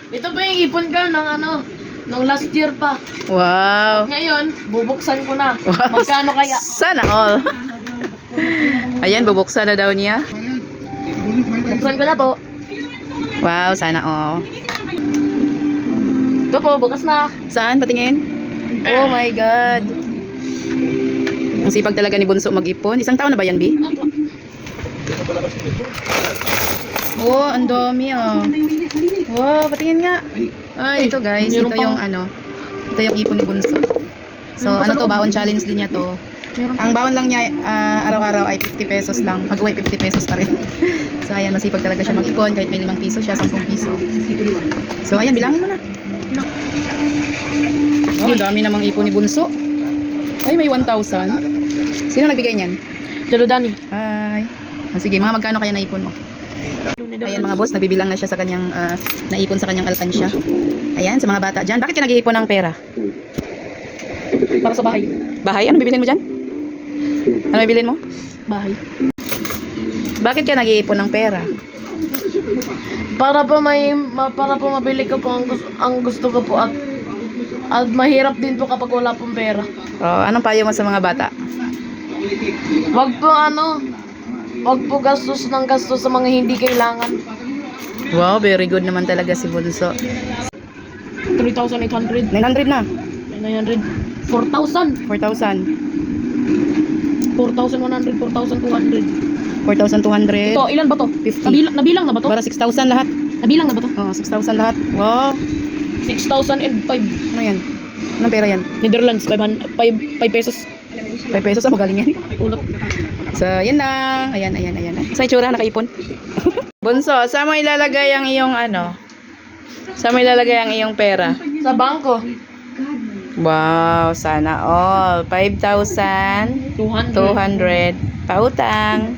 Ito pa yung ipon ka ng nung last year pa. Wow. Ngayon, bubuksan ko na. Wow. Magkano kaya? Sana all. Ayan, bubuksan na daw niya. Buksan ko na po. Wow, sana all. Ito po, bukas na. Saan? Patingin? Oh my God. Ang sipag talaga ni Bunso mag-ipon. Isang taon na ba yan, B? Oh, ang dami ah. Wow, patingin nga. Ay, ito guys. Ito yung ito yung ipon ni Bunso. So, ano to? Baon challenge din niya to. Ang baon lang niya araw-araw ay 50 pesos lang. Pag-uwi 50 pesos pa rin. So, ayan, masipag talaga siya mag-ipon. Kahit may 5 piso siya, 10 piso. So, ayan, bilangin mo na. Oh, dami namang ipon ni Bunso. Ay, may 1,000. Sino nagbigay niyan? Jalo Dani. Ay. Sige, mga magkano kaya naipon mo? Ayan mga boss, nagbibilang na siya sa kanyang naipon sa kanyang alkansya. Ayan, sa mga bata dyan. Bakit ka nag-iipon ng pera? Para sa bahay. Bahay? Ano bibilin mo dyan? Ano bibilin mo? Bahay. Bakit ka nag-iipon ng pera? Para po mabili ko po ang gusto ko po at mahirap din po kapag wala pong pera. Oh, anong payo mo sa mga bata? Wag po gastos ng gastos sa mga hindi kailangan. Wow, very good naman talaga si Bunso. 3,800. 900 na. 900. 4,000. 4,000. 4,100. 4,200. 4,200. Ito, ilan ba to? 50. Nabilang na ba to? Para 6,000 lahat. Nabilang na ba to? Oh, 6,000 lahat. Wow. 6,005. Ano yan? Anong pera yan? Netherlands, 5 pesos. 5 pesos? Ano galing yan? Ulot. So, yan lang. Ayan. Sa itsura, nakaipon. Bunso, saan mo ilalagay ang iyong Saan mo ilalagay ang iyong pera? Sa bangko, Wow, sana all. 5,200 200. pautang.